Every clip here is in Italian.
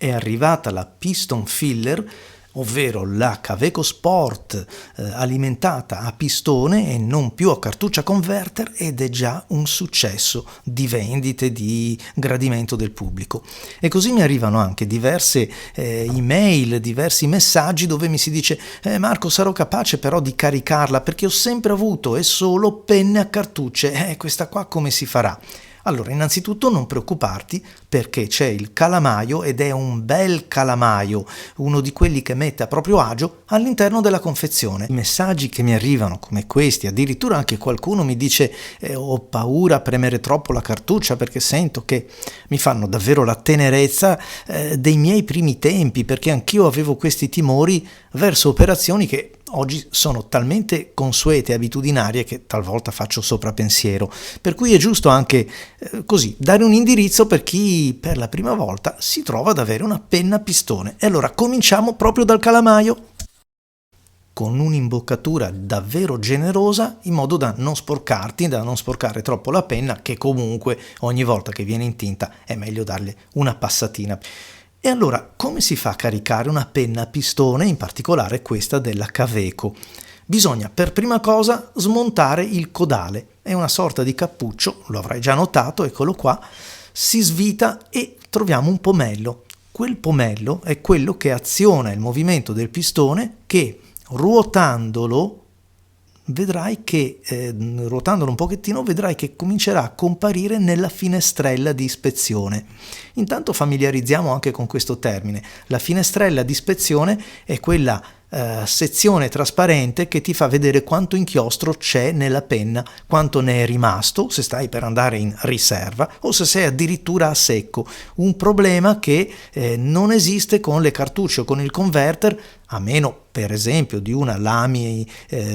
è arrivata la piston filler, ovvero la Kaweco Sport alimentata a pistone e non più a cartuccia converter, ed è già un successo di vendite, di gradimento del pubblico. E così mi arrivano anche diverse email, diversi messaggi dove mi si dice Marco, sarò capace però di caricarla perché ho sempre avuto e solo penne a cartucce, questa qua come si farà? Allora, innanzitutto non preoccuparti perché c'è il calamaio, ed è un bel calamaio, uno di quelli che mette a proprio agio all'interno della confezione. I messaggi che mi arrivano come questi, addirittura anche qualcuno mi dice ho paura a premere troppo la cartuccia perché sento che mi fanno davvero la tenerezza dei miei primi tempi, perché anch'io avevo questi timori verso operazioni che oggi sono talmente consuete e abitudinarie che talvolta faccio soprapensiero, per cui è giusto anche così dare un indirizzo per chi per la prima volta si trova ad avere una penna a pistone. E allora cominciamo proprio dal calamaio, con un'imboccatura davvero generosa in modo da non sporcarti, da non sporcare troppo la penna, che comunque ogni volta che viene in tinta è meglio darle una passatina. E allora, come si fa a caricare una penna a pistone, in particolare questa della Kaweco? Bisogna per prima cosa smontare il codale, è una sorta di cappuccio, lo avrai già notato, eccolo qua, si svita e troviamo un pomello. Quel pomello è quello che aziona il movimento del pistone che, ruotandolo, vedrai che ruotandolo un pochettino vedrai che comincerà a comparire nella finestrella di ispezione. Intanto familiarizziamo anche con questo termine. La finestrella di ispezione è quella sezione trasparente che ti fa vedere quanto inchiostro c'è nella penna, quanto ne è rimasto, se stai per andare in riserva o se sei addirittura a secco. Un problema che non esiste con le cartucce o con il converter, a meno per esempio di una Lamy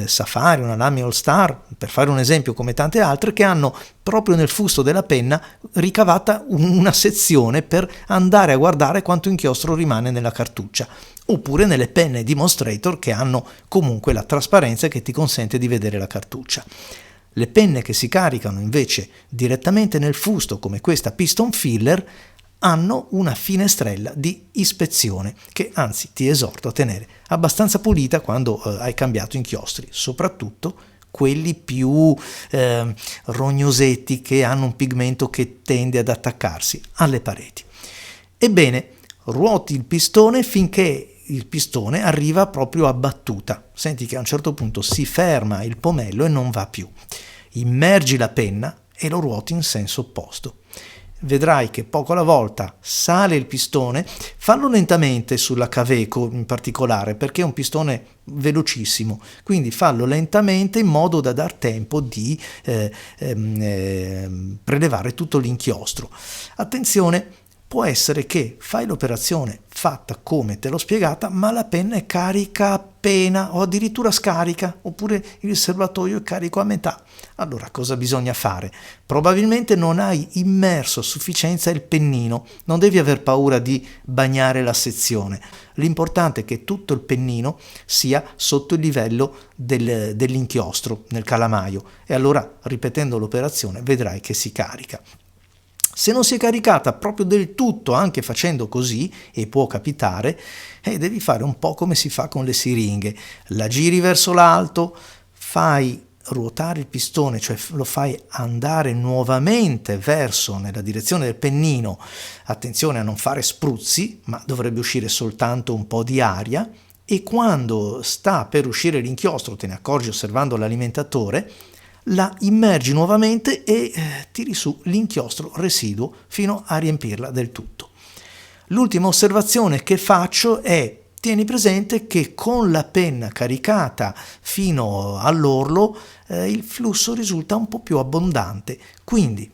Safari, una Lamy All Star, per fare un esempio, come tante altre, che hanno proprio nel fusto della penna ricavata una sezione per andare a guardare quanto inchiostro rimane nella cartuccia, oppure nelle penne Demonstrator che hanno comunque la trasparenza che ti consente di vedere la cartuccia. Le penne che si caricano invece direttamente nel fusto, come questa piston filler, hanno una finestrella di ispezione che anzi ti esorto a tenere abbastanza pulita quando hai cambiato inchiostri, soprattutto quelli più rognosetti, che hanno un pigmento che tende ad attaccarsi alle pareti. Ebbene, ruoti il pistone finché il pistone arriva proprio a battuta. Senti che a un certo punto si ferma il pomello e non va più. Immergi la penna e lo ruoti in senso opposto. Vedrai che poco alla volta sale il pistone. Fallo lentamente sulla Kaweco in particolare, perché è un pistone velocissimo, quindi fallo lentamente in modo da dar tempo di prelevare tutto l'inchiostro. Attenzione, può essere che fai l'operazione fatta come te l'ho spiegata, ma la penna è carica appena o addirittura scarica, oppure il serbatoio è carico a metà. Allora cosa bisogna fare? Probabilmente non hai immerso a sufficienza il pennino, non devi aver paura di bagnare la sezione. L'importante è che tutto il pennino sia sotto il livello dell'inchiostro nel calamaio, e allora ripetendo l'operazione vedrai che si carica. Se non si è caricata proprio del tutto, anche facendo così, e può capitare, devi fare un po' come si fa con le siringhe. La giri verso l'alto, fai ruotare il pistone, cioè lo fai andare nuovamente verso nella direzione del pennino. Attenzione a non fare spruzzi, ma dovrebbe uscire soltanto un po' di aria, e quando sta per uscire l'inchiostro, te ne accorgi osservando l'alimentatore, la immergi nuovamente e tiri su l'inchiostro residuo fino a riempirla del tutto. L'ultima osservazione che faccio è: tieni presente che con la penna caricata fino all'orlo il flusso risulta un po' più abbondante, quindi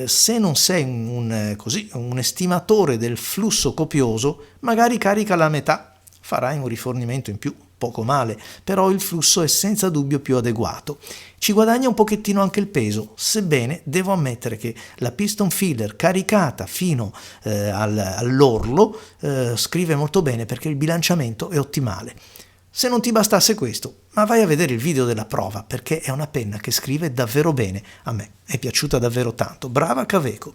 se non sei un estimatore del flusso copioso, magari carica la metà, farai un rifornimento in più, poco male, però il flusso è senza dubbio più adeguato. Ci guadagna un pochettino anche il peso, sebbene devo ammettere che la piston filler caricata fino all'orlo scrive molto bene, perché il bilanciamento è ottimale. Se non ti bastasse questo, ma vai a vedere il video della prova, perché è una penna che scrive davvero bene. A me è piaciuta davvero tanto. Brava Kaweco!